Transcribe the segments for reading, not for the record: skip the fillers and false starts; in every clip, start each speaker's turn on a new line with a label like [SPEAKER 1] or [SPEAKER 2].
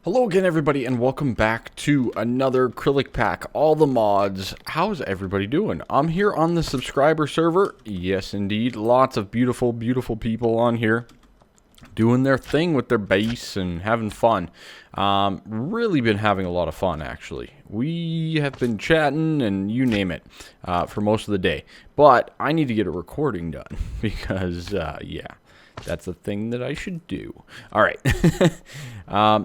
[SPEAKER 1] Hello again, everybody, and welcome back to another Kryllyk Pack. All the mods. How's everybody doing? I'm here on the subscriber server. Yes, indeed. Lots of beautiful, beautiful people on here doing their thing with their base and having fun. Really been having a lot of fun, actually. We have been chatting and you name it for most of the day. But I need to get a recording done because, yeah. That's the thing that I should do. All right.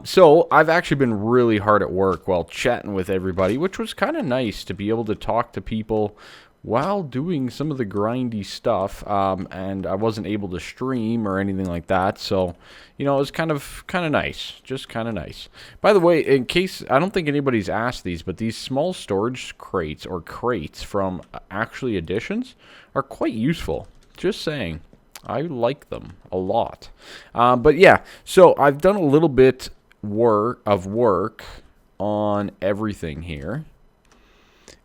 [SPEAKER 1] So I've actually been really hard at work while chatting with everybody, which was kind of nice to be able to talk to people while doing some of the grindy stuff. And I wasn't able to stream or anything like that. So, you know, it was kind of nice. Just kind of nice. By the way, in case, I don't think anybody's asked these, but these small storage crates or crates from Actually Editions are quite useful. Just saying. I like them a lot. But yeah, so I've done a little bit of work on everything here.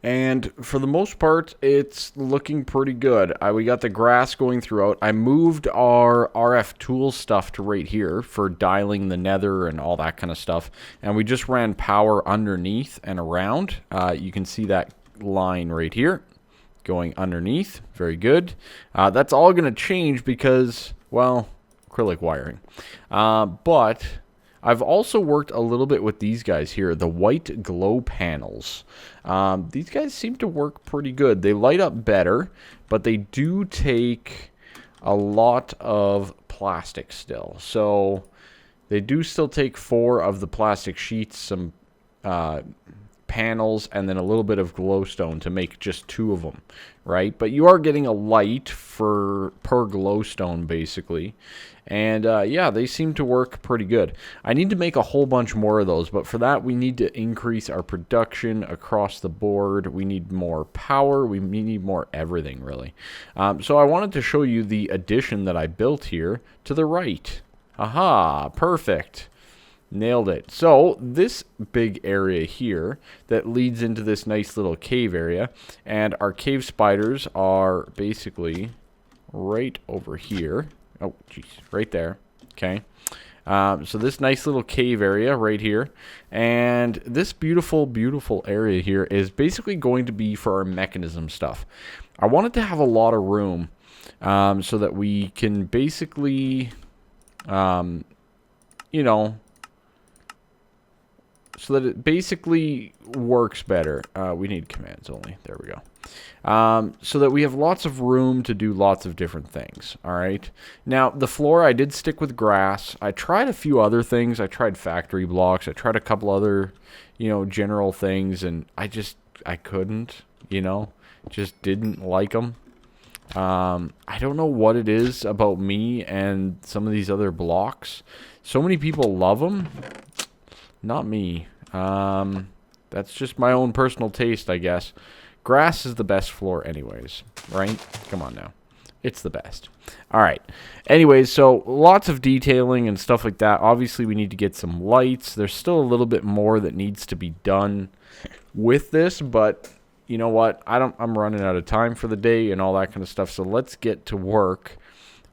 [SPEAKER 1] And for the most part, it's looking pretty good. We got the grass going throughout. I moved our RF tool stuff to right here for dialing the nether and all that kind of stuff. And we just ran power underneath and around. You can see that line right here. Going underneath. Very good. That's all going to change because, well, acrylic wiring. But I've also worked a little bit with these guys here, the white glow panels. These guys seem to work pretty good. They light up better, but they do take a lot of plastic still. So they do still take 4 of the plastic sheets, some panels, and then a little bit of glowstone to make just 2 of them, right? But you are getting a light per glowstone, basically. And yeah, they seem to work pretty good. I need to make a whole bunch more of those, but for that we need to increase our production across the board. We need more power. We need more everything, really. So I wanted to show you the addition that I built here to the right. Aha, perfect. Nailed it. So this big area here that leads into this nice little cave area, and our cave spiders are basically right over here. Oh, jeez, right there. Okay. So this nice little cave area right here, and this beautiful, beautiful area here is basically going to be for our mechanism stuff. I wanted to have a lot of room so that we can basically, you know, so that it basically works better. We need commands only. There we go. So that we have lots of room to do lots of different things. All right. Now, the floor, I did stick with grass. I tried a few other things. I tried factory blocks. I tried a couple other, you know, general things. And I couldn't, you know, just didn't like them. I don't know what it is about me and some of these other blocks. So many people love them. Not me. That's just my own personal taste, I guess. Grass is the best floor anyways, right? Come on now. It's the best. All right. Anyways, so lots of detailing and stuff like that. Obviously, we need to get some lights. There's still a little bit more that needs to be done with this, but you know what? I'm running out of time for the day and all that kind of stuff, so let's get to work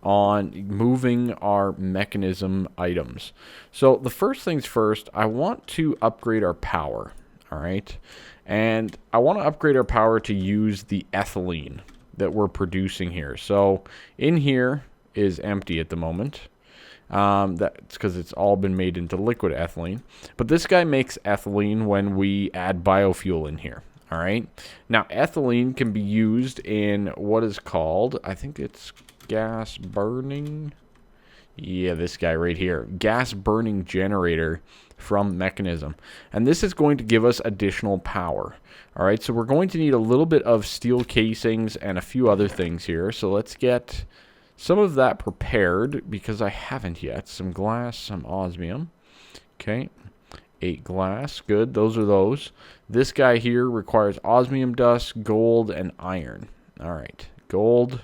[SPEAKER 1] on moving our mechanism items. So the first things first, I want to upgrade our power, all right? And I want to upgrade our power to use the ethylene that we're producing here. So in here is empty at the moment. That's because it's all been made into liquid ethylene. But this guy makes ethylene when we add biofuel in here. All right. Now, ethylene can be used in what is called, I think it's gas burning. Yeah, this guy right here. Gas burning generator from Mekanism. And this is going to give us additional power. All right. So we're going to need a little bit of steel casings and a few other things here. So let's get some of that prepared because I haven't yet. Some glass, some osmium. Okay. 8 glass. Good. Those are those. This guy here requires osmium dust, gold, and iron. All right. Gold,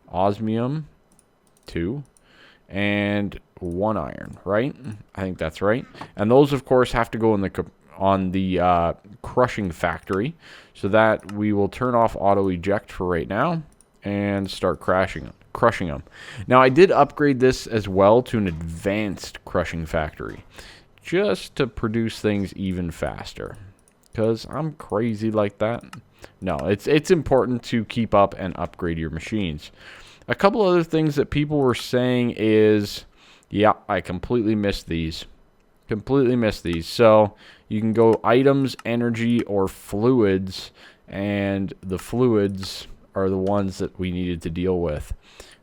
[SPEAKER 1] osmium, 2, and 1 iron, right? I think that's right. And those, of course, have to go in the crushing factory, so that we will turn off auto eject for right now and start crushing them. Now, I did upgrade this as well to an advanced crushing factory, just to produce things even faster. Because I'm crazy like that. No, it's important to keep up and upgrade your machines. A couple other things that people were saying is, yeah, I completely missed these. Completely missed these. So you can go items, energy, or fluids, and the fluids are the ones that we needed to deal with.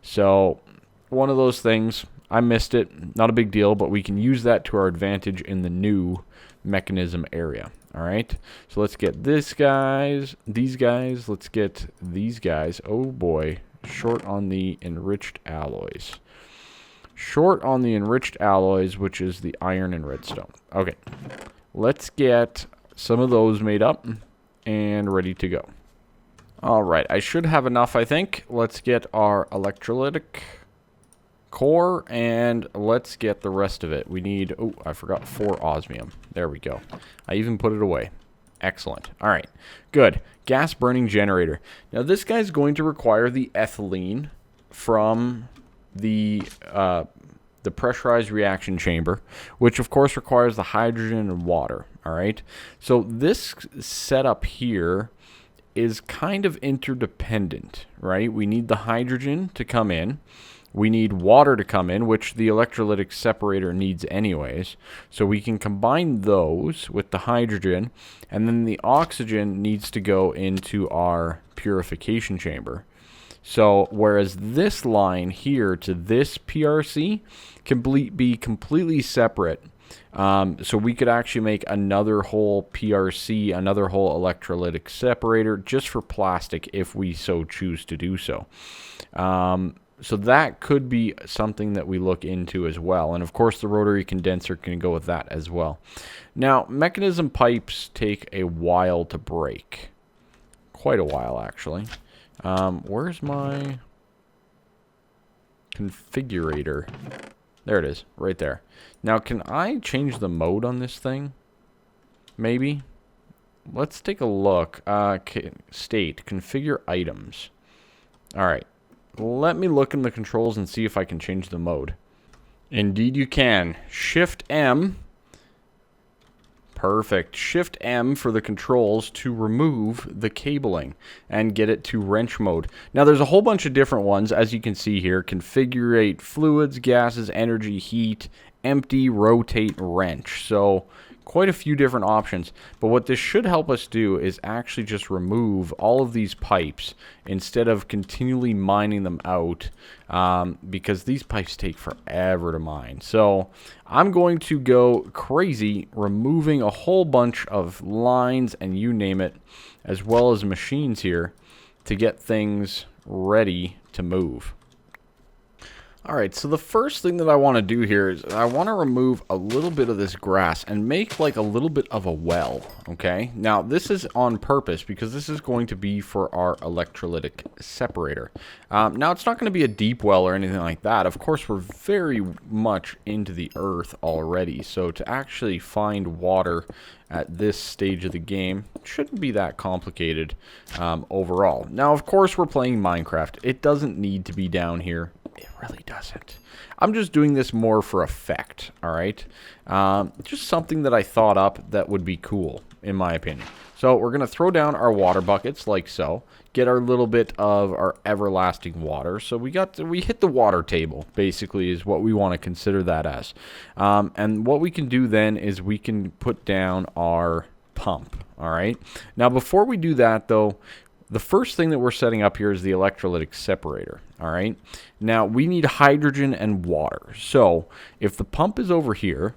[SPEAKER 1] So one of those things, I missed it. Not a big deal, but we can use that to our advantage in the new mechanism area. All right, so let's get these guys. Let's get these guys. Oh boy, short on the enriched alloys. Short on the enriched alloys, which is the iron and redstone. Okay, let's get some of those made up and ready to go. All right, I should have enough, I think. Let's get our electrolytic core, and let's get the rest of it. We need, oh, I forgot 4 osmium. There we go. I even put it away. Excellent. All right, good. Gas burning generator. Now this guy's going to require the ethylene from the pressurized reaction chamber, which of course requires the hydrogen and water. All right, so this setup here is kind of interdependent, right? We need the hydrogen to come in. We need water to come in, which the electrolytic separator needs anyways. So we can combine those with the hydrogen, and then the oxygen needs to go into our purification chamber. So whereas this line here to this PRC can be completely separate. So we could actually make another whole PRC, another whole electrolytic separator just for plastic if we so choose to do so. So that could be something that we look into as well. And of course the rotary condenser can go with that as well. Now, mechanism pipes take a while to break. Quite a while, actually. Where's my configurator? There it is, right there. Now, can I change the mode on this thing? Maybe? Let's take a look. State, configure items. All right. Let me look in the controls and see if I can change the mode. Indeed you can. Shift M. Perfect. Shift M for the controls to remove the cabling and get it to wrench mode. Now there's a whole bunch of different ones, as you can see here. Configure fluids, gases, energy, heat, empty, rotate, wrench. So quite a few different options. But what this should help us do is actually just remove all of these pipes instead of continually mining them out, because these pipes take forever to mine. So I'm going to go crazy removing a whole bunch of lines and you name it, as well as machines here, to get things ready to move. Alright, so the first thing that I want to do here is I want to remove a little bit of this grass and make like a little bit of a well, okay? Now, this is on purpose because this is going to be for our electrolytic separator. Now, it's not going to be a deep well or anything like that. Of course, we're very much into the earth already, so to actually find water at this stage of the game shouldn't be that complicated overall. Now, of course, we're playing Minecraft. It doesn't need to be down here. It really doesn't. I'm just doing this more for effect, alright? Just something that I thought up that would be cool, in my opinion. So we're going to throw down our water buckets like so. Get our little bit of our everlasting water. So we hit the water table, basically, is what we want to consider that as. And what we can do then is we can put down our pump, alright? Now, before we do that, though, the first thing that we're setting up here is the electrolytic separator, all right? Now, we need hydrogen and water. So, if the pump is over here,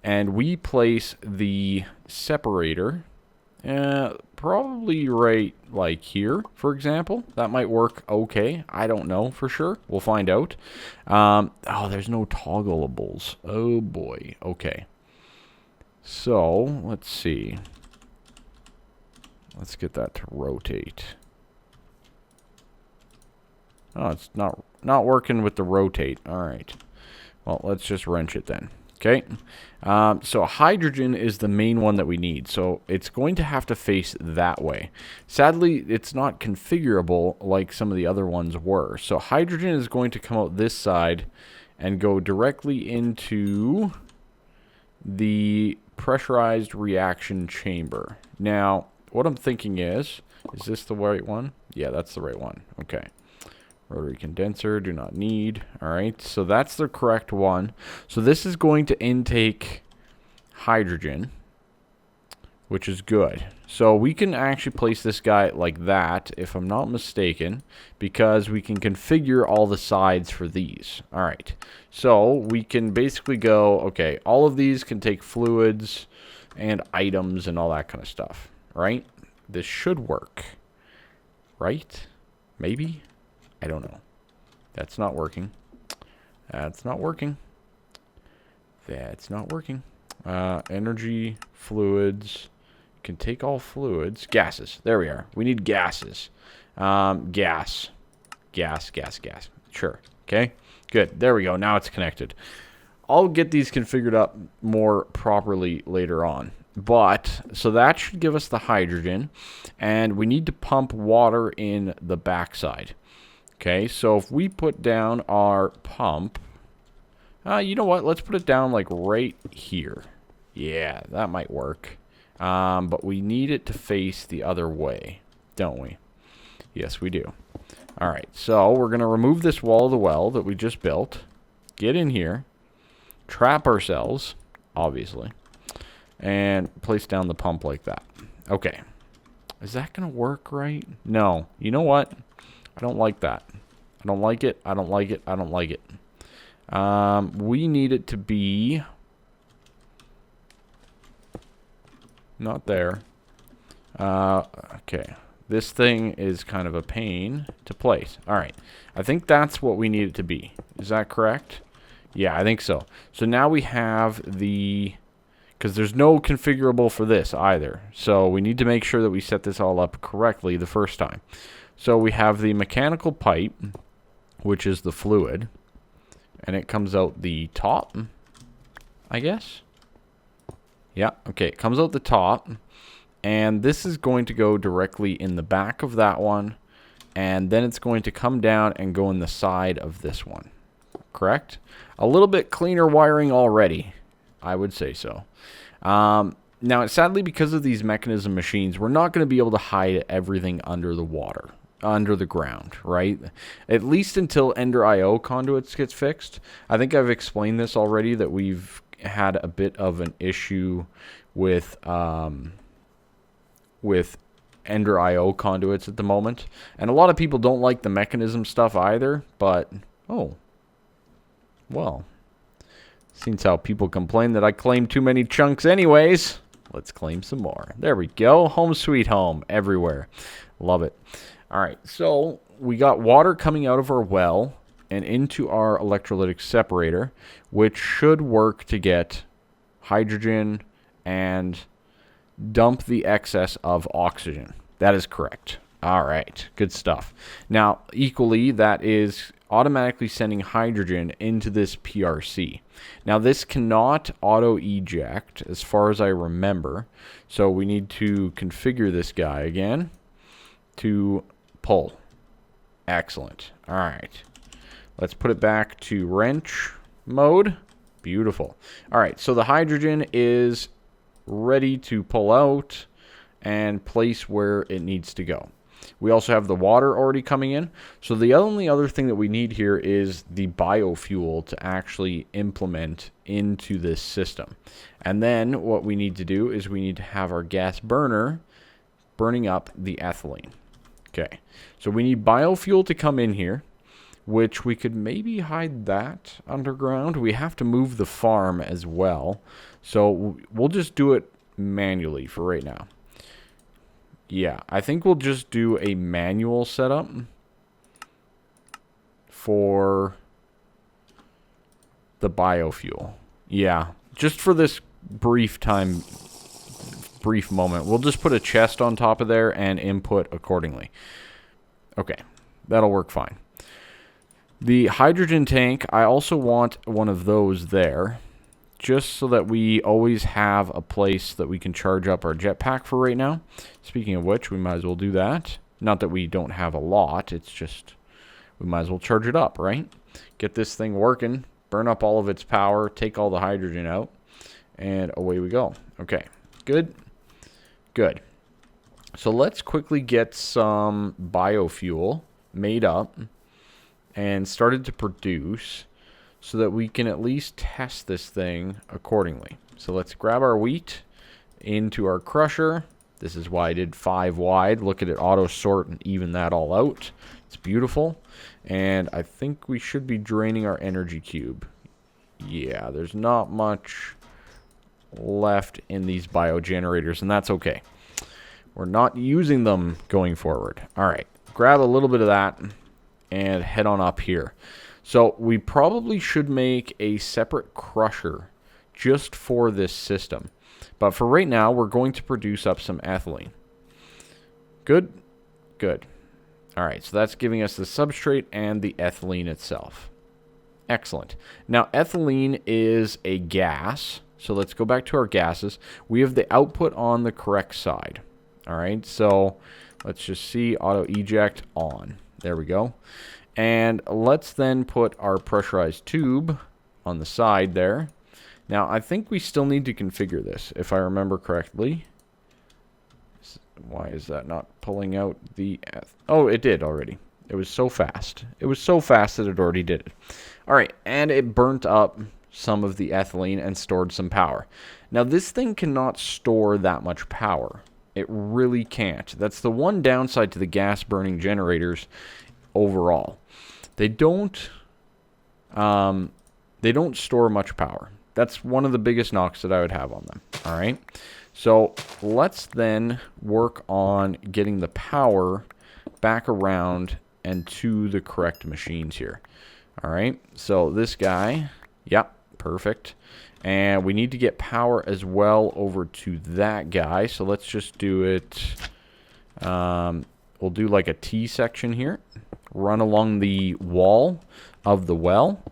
[SPEAKER 1] and we place the separator, probably right like here, for example, that might work okay. I don't know for sure. We'll find out. Oh, there's no toggleables. Oh, boy. Okay. So, let's see. Let's get that to rotate. Oh, it's not working with the rotate. All right. Well, let's just wrench it then. Okay. So hydrogen is the main one that we need. So it's going to have to face that way. Sadly, it's not configurable like some of the other ones were. So hydrogen is going to come out this side and go directly into the pressurized reaction chamber. Now, what I'm thinking is this the right one? Yeah, that's the right one. Okay. Rotary condenser, do not need. All right, so that's the correct one. So this is going to intake hydrogen, which is good. So we can actually place this guy like that, if I'm not mistaken, because we can configure all the sides for these. All right, so we can basically go, okay, all of these can take fluids and items and all that kind of stuff, right? This should work, right? Maybe? I don't know. That's not working. That's not working. That's not working. Energy, fluids. Can take all fluids. Gases. There we are. We need gases. Gas. Gas. Sure. Okay. Good. There we go. Now it's connected. I'll get these configured up more properly later on. But, so that should give us the hydrogen. And we need to pump water in the backside. Okay. So if we put down our pump. You know what? Let's put it down like right here. Yeah, that might work. But we need it to face the other way, don't we? Yes, we do. All right, so we're going to remove this wall of the well that we just built. Get in here. Trap ourselves, obviously. And place down the pump like that. Okay. Is that going to work right? No. You know what? I don't like that. I don't like it. I don't like it. I don't like it. We need it to be... Not there. Okay. This thing is kind of a pain to place. All right. I think that's what we need it to be. Is that correct? Yeah, I think so. So now we have the... Because there's no configurable for this either. So we need to make sure that we set this all up correctly the first time. So we have the mechanical pipe, which is the fluid. And it comes out the top, I guess. Yeah, okay, it comes out the top, and this is going to go directly in the back of that one, and then it's going to come down and go in the side of this one, correct? A little bit cleaner wiring already, I would say so. Now, sadly, because of these Mekanism machines, we're not going to be able to hide everything under the water, under the ground, right? At least until Ender IO conduits gets fixed. I think I've explained this already, that we've had a bit of an issue with Ender IO conduits at the moment, and a lot of people don't like the Mekanism stuff either. But oh, well, seems how people complain that I claim too many chunks anyways. Let's claim some more. There we go. Home sweet home everywhere. Love it. All right, so we got water coming out of our well and into our electrolytic separator, which should work to get hydrogen and dump the excess of oxygen. That is correct. All right, good stuff. Now, equally, that is automatically sending hydrogen into this PRC. Now, this cannot auto-eject, as far as I remember, so we need to configure this guy again to pull. Excellent. All right. Let's put it back to wrench mode. Beautiful. All right, so the hydrogen is ready to pull out and place where it needs to go. We also have the water already coming in. So the only other thing that we need here is the biofuel to actually implement into this system. And then what we need to do is we need to have our gas burner burning up the ethylene. Okay, so we need biofuel to come in here, which we could maybe hide that underground. We have to move the farm as well. So we'll just do it manually for right now. Yeah, I think we'll just do a manual setup for the biofuel. Yeah, just for this brief moment. We'll just put a chest on top of there and input accordingly. Okay, that'll work fine. The hydrogen tank, I also want one of those there, just so that we always have a place that we can charge up our jetpack for right now. Speaking of which, we might as well do that. Not that we don't have a lot, it's just we might as well charge it up, right? Get this thing working, burn up all of its power, take all the hydrogen out, And away we go. Okay, good. Good. So let's quickly get some biofuel made up and started to produce so that we can at least test this thing accordingly. So let's grab our wheat into our crusher. This is why I did 5 wide. Look at it auto sort and even that all out. It's beautiful. And I think we should be draining our energy cube. Yeah, there's not much left in these biogenerators, and that's okay. We're not using them going forward. All right, grab a little bit of that and head on up here. So we probably should make a separate crusher just for this system. But for right now, we're going to produce up some ethylene. Good? Good. All right, so that's giving us the substrate and the ethylene itself. Excellent. Now, ethylene is a gas. So let's go back to our gases. We have the output on the correct side. All right, so let's just see auto eject on. There we go. And let's then put our pressurized tube on the side there. Now, I think we still need to configure this, if I remember correctly. Why is that not pulling out the... Oh, it did already. It was so fast. It was so fast that it already did it. All right, and it burnt up some of the ethylene and stored some power. Now, this thing cannot store that much power. It really can't. That's the one downside to the gas-burning generators overall. They don't store much power. That's one of the biggest knocks that I would have on them. All right. So let's then work on getting the power back around and to the correct machines here. All right. So this guy, yep, perfect. And we need to get power as well over to that guy. So let's just do it. We'll do like a T section here. Run along the wall of the well.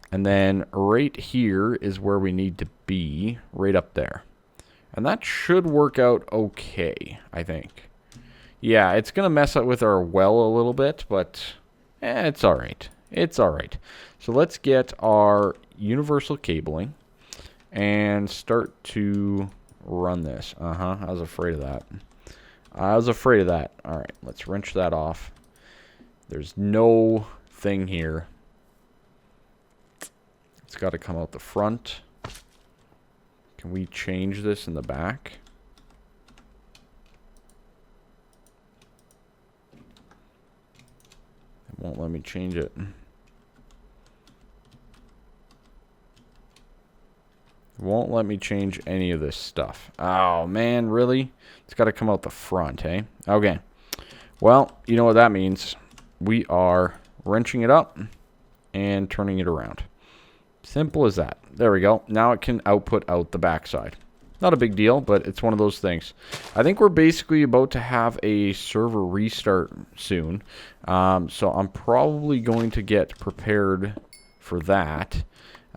[SPEAKER 1] And then right here is where we need to be, right up there. And that should work out okay, I think. Yeah, it's going to mess up with our well a little bit, but it's all right. It's all right. So let's get our universal cabling and start to run this. I was afraid of that. I was afraid of that. All right, let's wrench that off. There's no thing here. It's got to come out the front. Can we change this in the back? It won't let me change it. It won't let me change any of this stuff. Oh, man, really? It's got to come out the front, eh? Okay. Well, you know what that means. We are wrenching it up and turning it around. Simple as that. There we go. Now it can output out the backside. Not a big deal, but it's one of those things. I think we're basically about to have a server restart soon. So I'm probably going to get prepared for that.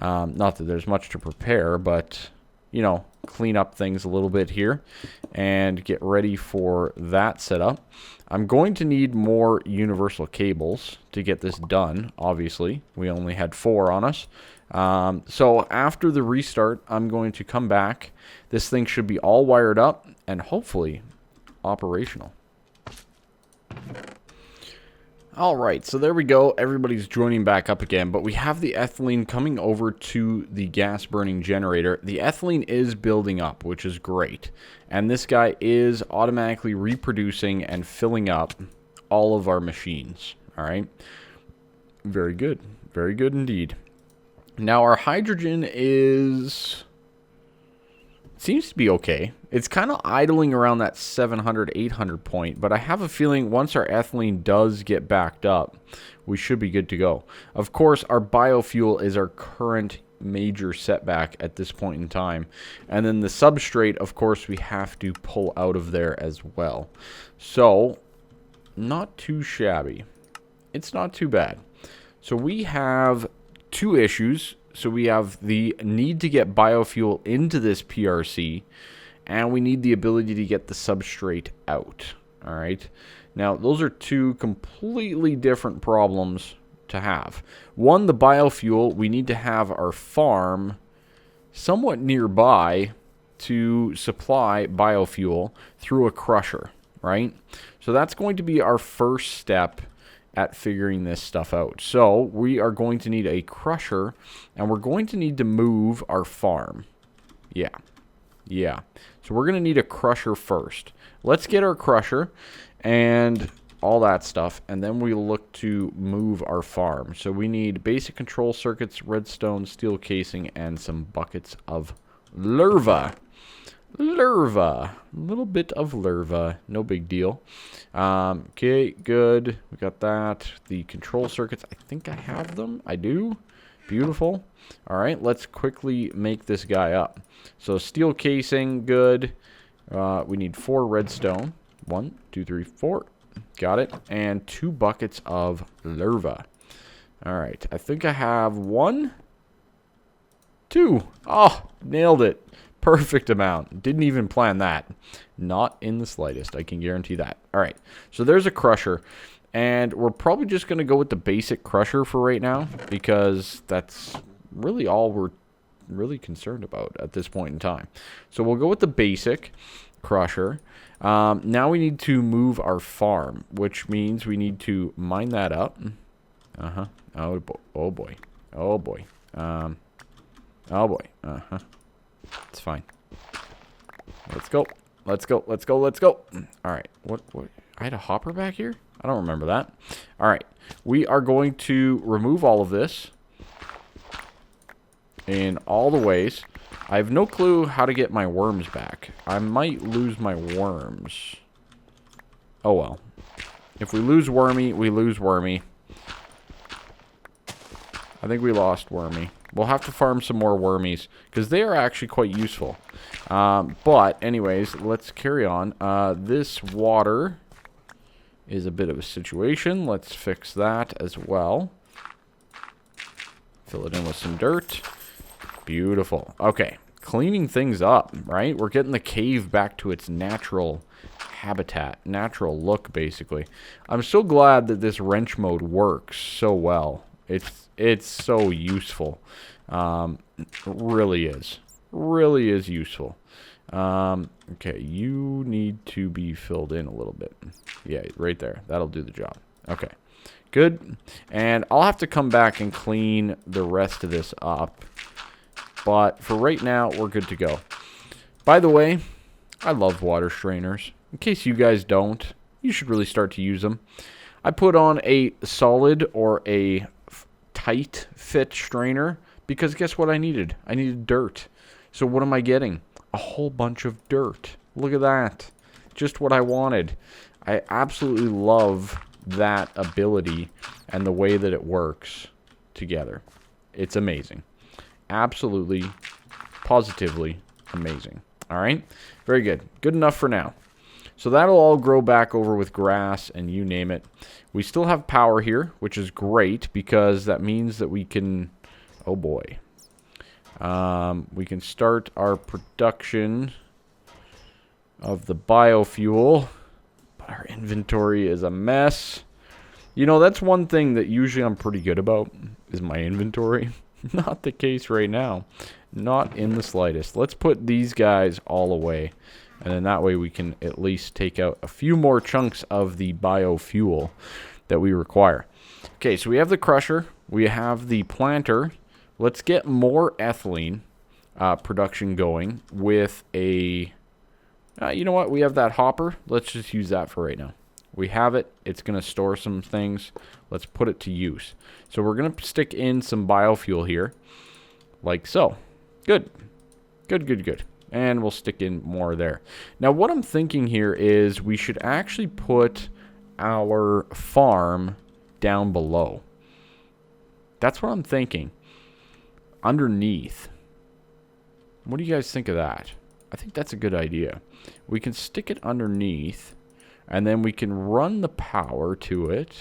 [SPEAKER 1] Not that there's much to prepare, but, you know, clean up things a little bit here and get ready for that setup. I'm going to need more universal cables to get this done, obviously. We only had 4 on us. So after the restart, I'm going to come back. This thing should be all wired up and hopefully operational. All right, so there we go. Everybody's joining back up again, but we have the ethylene coming over to the gas burning generator. The ethylene is building up, which is great. And this guy is automatically reproducing and filling up all of our machines. All right. Very good. Very good indeed. Now our hydrogen seems to be okay. It's kind of idling around that 700, 800 point, but I have a feeling once our ethylene does get backed up, we should be good to go. Of course, our biofuel is our current major setback at this point in time. And then the substrate, of course, we have to pull out of there as well. So, not too shabby. It's not too bad. So we have 2 issues. So we have the need to get biofuel into this PRC, and we need the ability to get the substrate out. All right. Now, those are 2 completely different problems to have. One, the biofuel, we need to have our farm somewhat nearby to supply biofuel through a crusher, right? So that's going to be our first step at figuring this stuff out. So we are going to need a crusher, and we're going to need to move our farm. Yeah. So we're going to need a crusher first. Let's get our crusher and all that stuff, and then we look to move our farm. So we need basic control circuits, redstone, steel casing, and some buckets of larva. A little bit of larva, no big deal. Okay, good. We got that. The control circuits, I think I have them. I do. Beautiful. All right, let's quickly make this guy up. So steel casing, good. We need 4 redstone. 1, 2, 3, 4. Got it. And 2 buckets of larva. All right, I think I have 1, 2. Oh, nailed it. Perfect amount. Didn't even plan that. Not in the slightest. I can guarantee that. All right. So there's a crusher. And we're probably just going to go with the basic crusher for right now, because that's really all we're really concerned about at this point in time. So we'll go with the basic crusher. Now we need to move our farm, which means we need to mine that up. Oh boy. Oh boy. Oh boy. It's fine. Let's go. All right. What? I had a hopper back here? I don't remember that. All right. We are going to remove all of this in all the ways. I have no clue how to get my worms back. I might lose my worms. Oh, well. If we lose Wormy, we lose Wormy. I think we lost Wormy. We'll have to farm some more wormies, because they are actually quite useful. But, anyways, let's carry on. This water is a bit of a situation. Let's fix that as well. Fill it in with some dirt. Beautiful. Okay, cleaning things up, right? We're getting the cave back to its natural habitat, natural look, basically. I'm so glad that this wrench mode works so well. It's so useful. Really is useful. Okay, you need to be filled in a little bit. Yeah, right there. That'll do the job. Okay, good. And I'll have to come back and clean the rest of this up. But for right now, we're good to go. By the way, I love water strainers. In case you guys don't, you should really start to use them. I put on a solid or a tight fit strainer because guess what I needed? I needed dirt. So what am I getting? A whole bunch of dirt. Look at that. Just what I wanted. I absolutely love that ability and the way that it works together. It's amazing. Absolutely, positively amazing. All right? Very good. Good enough for now. So that'll all grow back over with grass and you name it. We still have power here, which is great because that means that we can... Oh, boy. We can start our production of the biofuel. But our inventory is a mess. You know, that's one thing that usually I'm pretty good about, is my inventory. Not the case right now. Not in the slightest. Let's put these guys all away. And then that way we can at least take out a few more chunks of the biofuel that we require. Okay, so we have the crusher. We have the planter. Let's get more ethylene production going with a... you know what? We have that hopper. Let's just use that for right now. We have it. It's going to store some things. Let's put it to use. So we're going to stick in some biofuel here. Like so. Good. Good. And we'll stick in more there. Now what I'm thinking here is we should actually put our farm down below. That's what I'm thinking. Underneath. What do you guys think of that? I think that's a good idea. We can stick it underneath, and then we can run the power to it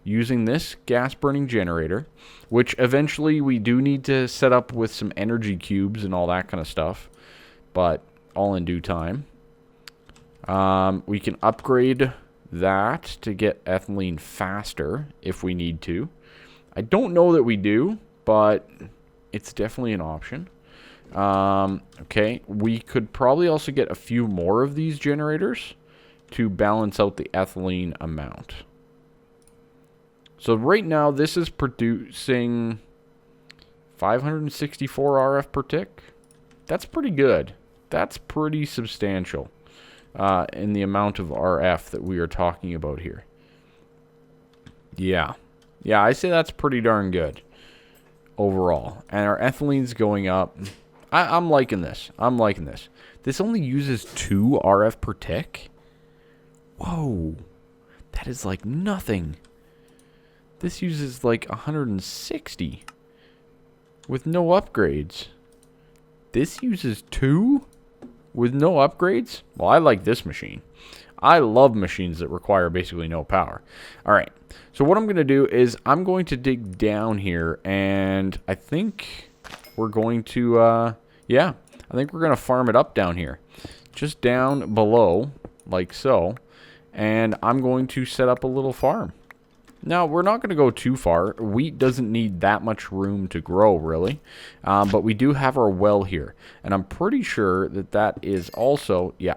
[SPEAKER 1] using this gas burning generator, which eventually we do need to set up with some energy cubes and all that kind of stuff, but all in due time. We can upgrade that to get ethylene faster if we need to. I don't know that we do, but it's definitely an option. Okay, we could probably also get a few more of these generators to balance out the ethylene amount. So right now, this is producing 564 RF per tick. That's pretty good. That's pretty substantial in the amount of RF that we are talking about here. Yeah. Yeah, I say that's pretty darn good overall. And our ethylene's going up. I'm liking this. I'm liking this. This only uses 2 RF per tick? Whoa. That is like nothing. This uses like 160 with no upgrades. This uses 2 with no upgrades? Well, I like this machine. I love machines that require basically no power. All right. So what I'm going to do is I'm going to dig down here, and I think we're going to, yeah, I think we're going to farm it up down here. Just down below, like so. And I'm going to set up a little farm. Now, we're not going to go too far. Wheat doesn't need that much room to grow, really. But we do have our well here. And I'm pretty sure that that is also, yeah,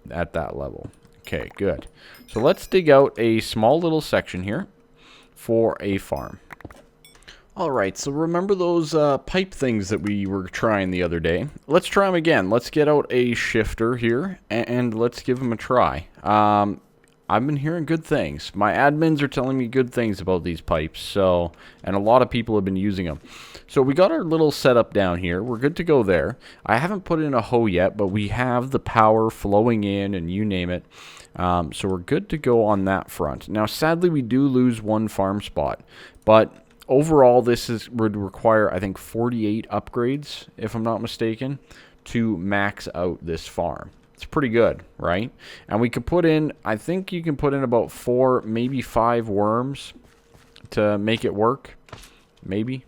[SPEAKER 1] at that level. Okay, good. So let's dig out a small little section here for a farm. Alright, so remember those pipe things that we were trying the other day? Let's try them again. Let's get out a shifter here, and let's give them a try. I've been hearing good things. My admins are telling me good things about these pipes, so, and a lot of people have been using them. So we got our little setup down here. We're good to go there. I haven't put in a hoe yet, but we have the power flowing in and you name it. So we're good to go on that front. Now, sadly, we do lose one farm spot, but overall, this would require, I think, 48 upgrades, if I'm not mistaken, to max out this farm. It's pretty good, right? And we could put in, I think you can put in about 4, maybe 5 worms to make it work. Maybe.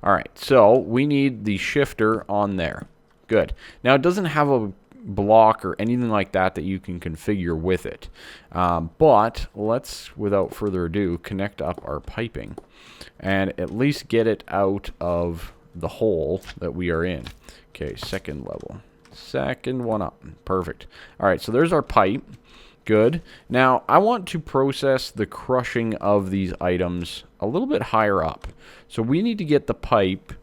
[SPEAKER 1] All right, so we need the shifter on there. Good. Now, it doesn't have a block or anything like that that you can configure with it. But let's, without further ado, connect up our piping and at least get it out of the hole that we are in. Okay, second level. Second one up. Perfect. All right, so there's our pipe. Good. Now, I want to process the crushing of these items a little bit higher up. So we need to get the pipe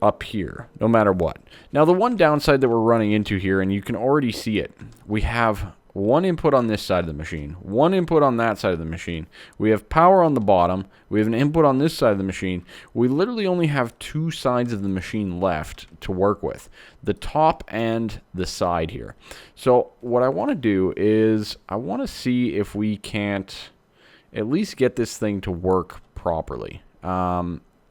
[SPEAKER 1] up here, no matter what. Now, the one downside that we're running into here, and you can already see it, we have one input on this side of the machine, one input on that side of the machine. We have power on the bottom. We have an input on this side of the machine. We literally only have 2 sides of the machine left to work with, the top and the side here. So what I want to do is I want to see if we can't at least get this thing to work properly.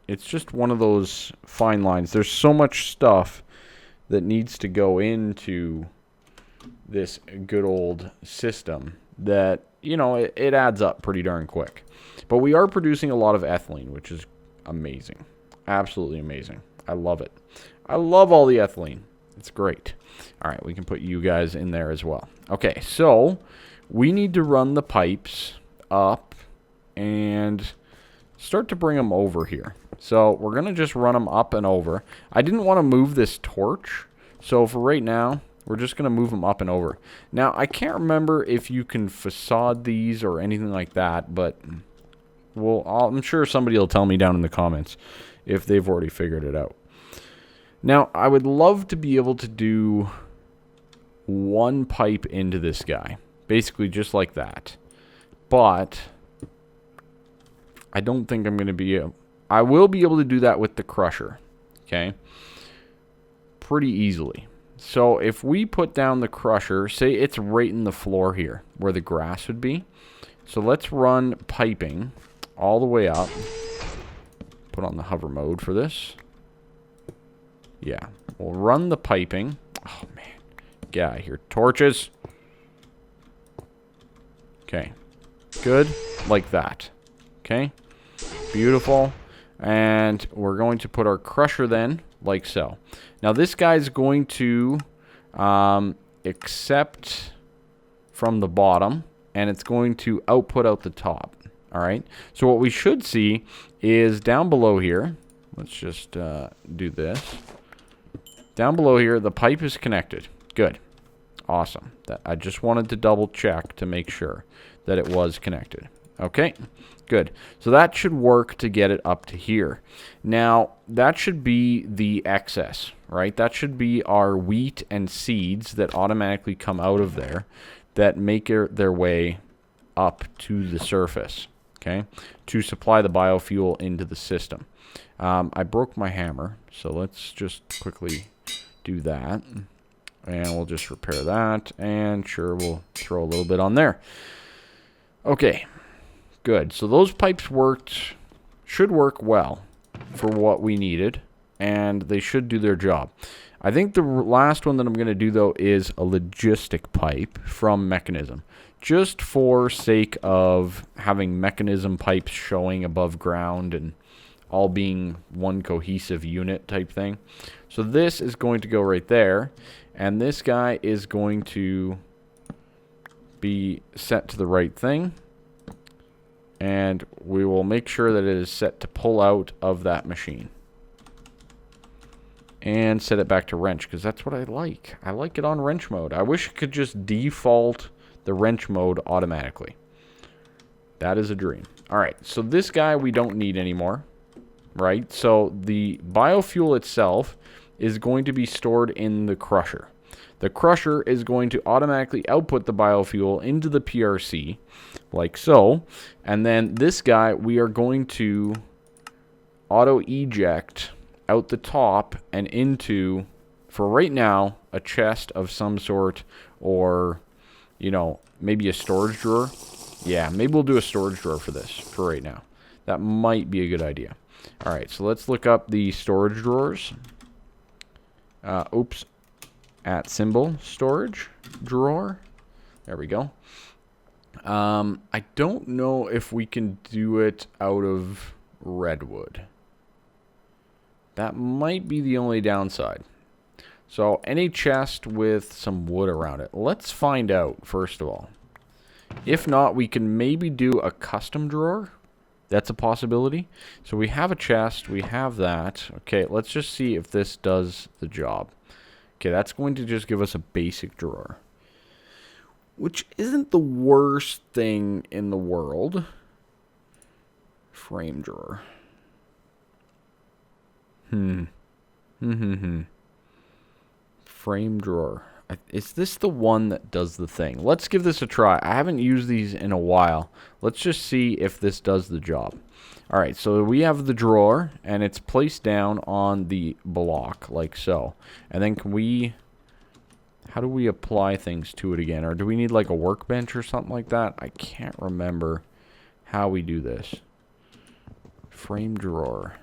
[SPEAKER 1] It's just one of those fine lines. There's so much stuff that needs to go into this good old system that, you know, it adds up pretty darn quick. But we are producing a lot of ethylene, which is amazing. Absolutely amazing. I love it. I love all the ethylene. It's great. All right, we can put you guys in there as well. Okay, so we need to run the pipes up and start to bring them over here. So we're going to just run them up and over. I didn't want to move this torch, so for right now, we're just going to move them up and over. Now, I can't remember if you can facade these or anything like that, but I'm sure somebody will tell me down in the comments if they've already figured it out. Now, I would love to be able to do one pipe into this guy, basically just like that. But I don't think I'm going to be able... I will be able to do that with the crusher, okay? Pretty easily. So if we put down the crusher, say it's right in the floor here where the grass would be. So let's run piping all the way up. Put on the hover mode for this. Yeah, we'll run the piping. Oh, man. Get out of here. Torches. Okay. Good. Like that. Okay. Beautiful. And we're going to put our crusher then, like so. Now this guy's going to accept from the bottom, and it's going to output out the top. All right. So what we should see is down below here. Let's just do this. Down below here, the pipe is connected. Good. Awesome. I just wanted to double check to make sure that it was connected. Okay, good. So that should work to get it up to here. Now, that should be the excess, right? That should be our wheat and seeds that automatically come out of there that make their way up to the surface, okay, to supply the biofuel into the system. I broke my hammer, so let's just quickly do that. And we'll just repair that, and sure, we'll throw a little bit on there. Okay. Good. So those pipes should work well for what we needed, and they should do their job. I think the last one that I'm going to do, though, is a logistic pipe from Mekanism, just for sake of having Mekanism pipes showing above ground and all being one cohesive unit type thing. So this is going to go right there, and this guy is going to be set to the right thing. And we will make sure that it is set to pull out of that machine. And set it back to wrench, because that's what I like. I like it on wrench mode. I wish it could just default the wrench mode automatically. That is a dream. Alright, so this guy we don't need anymore. Right? So the biofuel itself is going to be stored in the crusher. The crusher is going to automatically output the biofuel into the PRC, like so. And then this guy, we are going to auto-eject out the top and into, for right now, a chest of some sort, or, you know, maybe a storage drawer. Yeah, maybe we'll do a storage drawer for this, for right now. That might be a good idea. All right, so let's look up the storage drawers. Oops. At symbol storage drawer. There we go. I don't know if we can do it out of redwood. That might be the only downside. So any chest with some wood around it. Let's find out first of all. If not, we can maybe do a custom drawer. That's a possibility. So we have a chest. We have that. Okay, let's just see if this does the job. Okay, that's going to just give us a basic drawer, which isn't the worst thing in the world. Frame drawer. Frame drawer. Is this the one that does the thing? Let's give this a try. I haven't used these in a while. Let's just see if this does the job. Alright, so we have the drawer, and it's placed down on the block, like so. And then can we... How do we apply things to it again? Or do we need like a workbench or something like that? I can't remember how we do this. Frame drawer.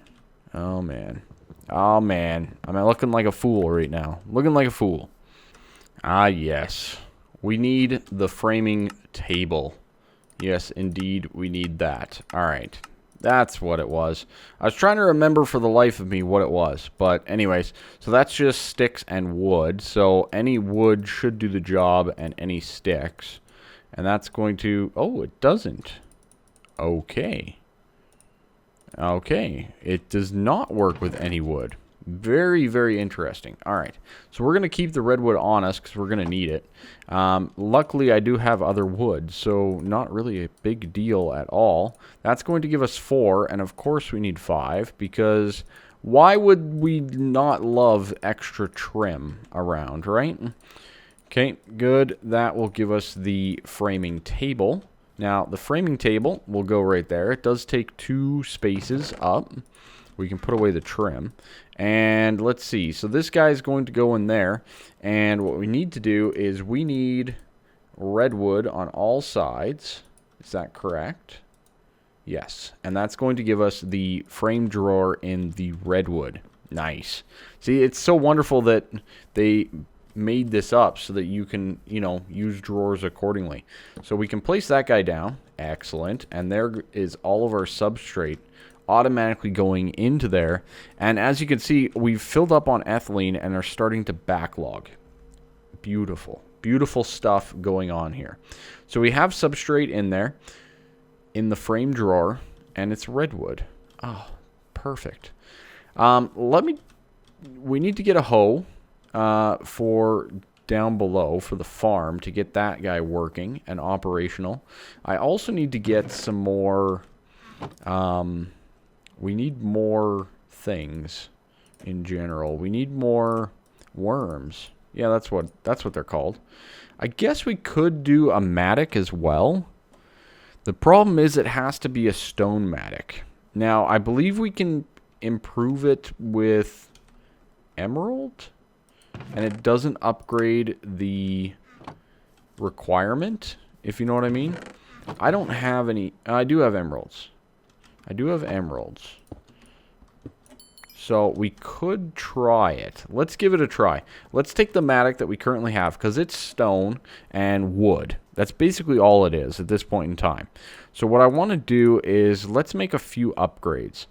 [SPEAKER 1] Oh, man. Oh, man. Am I looking like a fool right now? Looking like a fool. Ah, yes. We need the framing table. Yes, indeed, we need that. Alright. That's what it was. I was trying to remember for the life of me what it was. But anyways, so that's just sticks and wood. So any wood should do the job, and any sticks. And that's going to... Oh, it doesn't. Okay. Okay. It does not work with any wood. Very, very interesting. Alright, so we're going to keep the redwood on us because we're going to need it. Luckily, I do have other wood, so not really a big deal at all. That's going to give us 4, and of course we need 5, because why would we not love extra trim around, right? Okay, good. That will give us the framing table. Now, the framing table will go right there. It does take 2 spaces up. We can put away the trim. And let's see. So this guy is going to go in there. And what we need to do is we need redwood on all sides. Is that correct? Yes. And that's going to give us the frame drawer in the redwood. Nice. See, it's so wonderful that they made this up so that you can, you know, use drawers accordingly. So we can place that guy down. Excellent. And there is all of our substrate automatically going into there. And as you can see, we've filled up on ethylene and are starting to backlog. Beautiful. Beautiful stuff going on here. So we have substrate in there in the frame drawer, and it's redwood. Oh, perfect. We need to get a hoe. for down below for the farm to get that guy working and operational. I also need to get some more... we need more things in general. We need more worms. Yeah, that's what they're called. I guess we could do a matic as well. The problem is it has to be a stone matic. Now, I believe we can improve it with emerald, and it doesn't upgrade the requirement, if you know what I mean. I don't have any... I do have emeralds. I do have emeralds. So we could try it. Let's give it a try. Let's take the matic that we currently have, because it's stone and wood. That's basically all it is at this point in time. So what I want to do is let's make a few upgrades.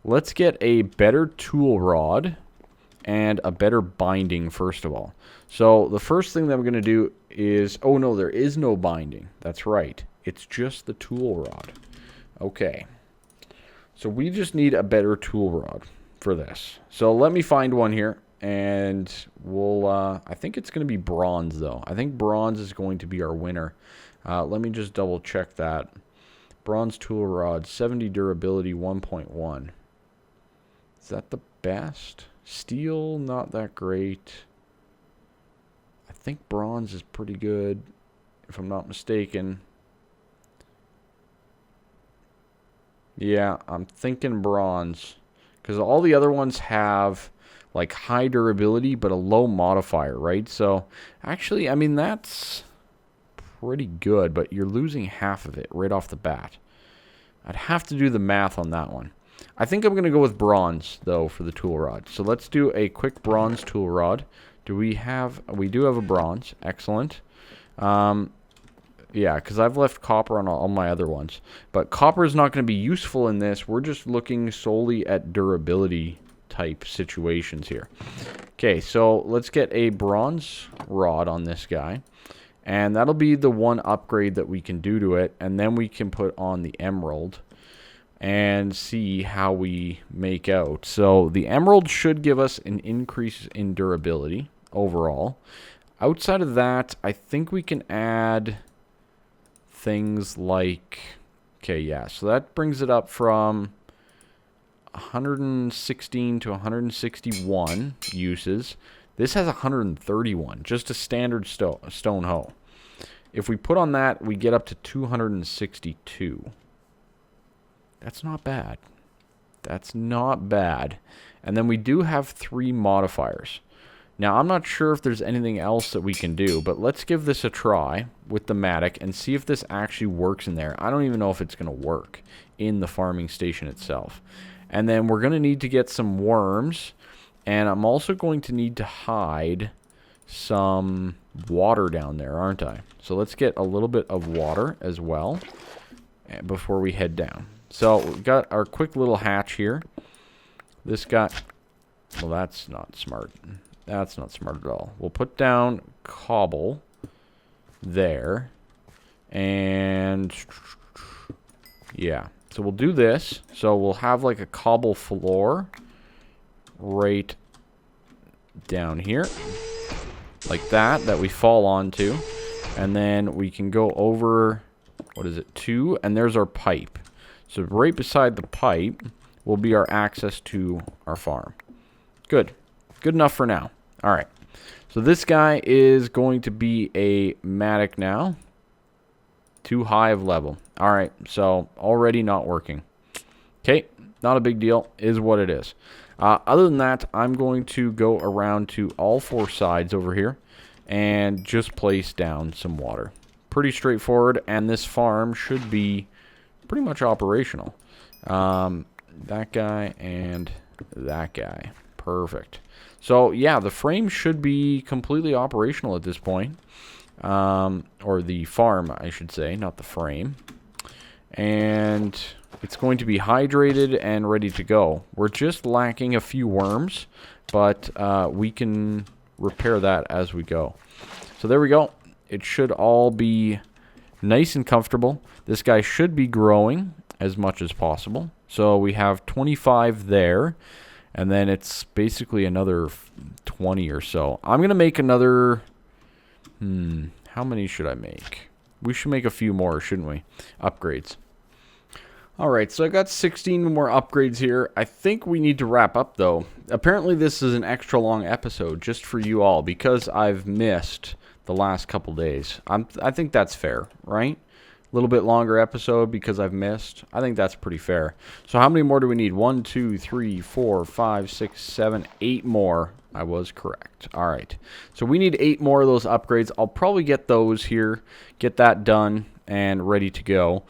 [SPEAKER 1] Let's get a better tool rod and a better binding first of all. So the first thing that I'm going to do is... Oh no, there is no binding. That's right. It's just the tool rod. Okay. So we just need a better tool rod for this. So let me find one here, and we'll... I think it's going to be bronze, though. I think bronze is going to be our winner. Let me just double check that. Bronze tool rod, 70 durability, 1.1. Is that the best? Steel, not that great. I think bronze is pretty good, if I'm not mistaken. Yeah, I'm thinking bronze. Because all the other ones have like high durability but a low modifier, right? So actually, I mean, that's pretty good, but you're losing half of it right off the bat. I'd have to do the math on that one. I think I'm going to go with bronze, though, for the tool rod. So let's do a quick bronze tool rod. We do have a bronze. Excellent. Yeah, because I've left copper on all my other ones. But copper is not going to be useful in this. We're just looking solely at durability type situations here. Okay, so let's get a bronze rod on this guy. And that'll be the one upgrade that we can do to it. And then we can put on the emerald and see how we make out. So the emerald should give us an increase in durability overall. Outside of that, I think we can add things like... Okay, yeah, so that brings it up from 116 to 161 uses. This has 131, just a standard stone hoe. If we put on that, we get up to 262. That's not bad. That's not bad. And then we do have 3 modifiers. Now, I'm not sure if there's anything else that we can do, but let's give this a try with the matic and see if this actually works in there. I don't even know if it's going to work in the farming station itself. And then we're going to need to get some worms, and I'm also going to need to hide some water down there, aren't I? So let's get a little bit of water as well before we head down. So we've got our quick little hatch here. This guy... Well, that's not smart. That's not smart at all. We'll put down cobble there. And... yeah. So we'll do this. So we'll have like a cobble floor right down here. Like that we fall onto. And then we can go over... What is it? 2. And there's our pipe. So right beside the pipe will be our access to our farm. Good. Good enough for now. All right. So this guy is going to be a matic now. Too high of level. All right. So already not working. Okay. Not a big deal. Is what it is. Other than that, I'm going to go around to all 4 sides over here and just place down some water. Pretty straightforward. And this farm should be pretty much operational. That guy and that guy. Perfect. So, yeah, the frame should be completely operational at this point. Or the farm, I should say, not the frame. And it's going to be hydrated and ready to go. We're just lacking a few worms, but we can repair that as we go. So there we go. It should all be nice and comfortable. This guy should be growing as much as possible. So we have 25 there. And then it's basically another 20 or so. I'm going to make another... how many should I make? We should make a few more, shouldn't we? Upgrades. Alright, so I got 16 more upgrades here. I think we need to wrap up, though. Apparently this is an extra long episode just for you all because I've missed the last couple days. I think that's fair, right? A little bit longer episode because I've missed. I think that's pretty fair. So how many more do we need? 1, 2, 3, 4, 5, 6, 7, 8 more. I was correct. All right. So we need 8 more of those upgrades. I'll probably get those here, get that done, and ready to go.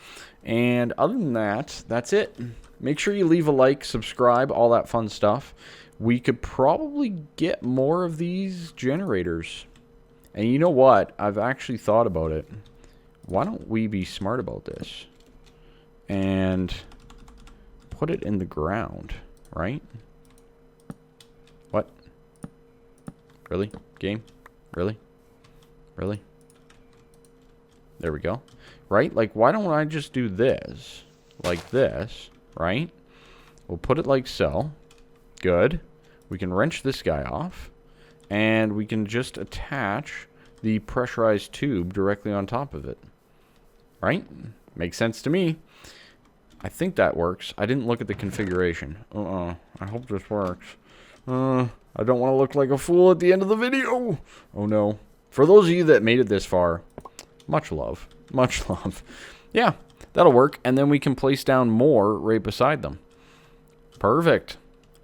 [SPEAKER 1] And other than that, that's it. Make sure you leave a like, subscribe, all that fun stuff. We could probably get more of these generators. And you know what? I've actually thought about it. Why don't we be smart about this? And put it in the ground, right? What? Really? Game? Really? Really? There we go. Right? Like, why don't I just do this? Like this, right? We'll put it like so. Good. We can wrench this guy off. And we can just attach the pressurized tube directly on top of it. Right? Makes sense to me. I think that works. I didn't look at the configuration. I hope this works. I don't want to look like a fool at the end of the video. Oh no. For those of you that made it this far, much love. Much love. Yeah, that'll work. And then we can place down more right beside them. Perfect.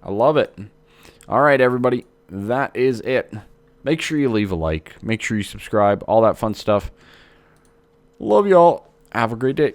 [SPEAKER 1] I love it. All right, everybody. That is it. Make sure you leave a like. Make sure you subscribe. All that fun stuff. Love y'all. Have a great day.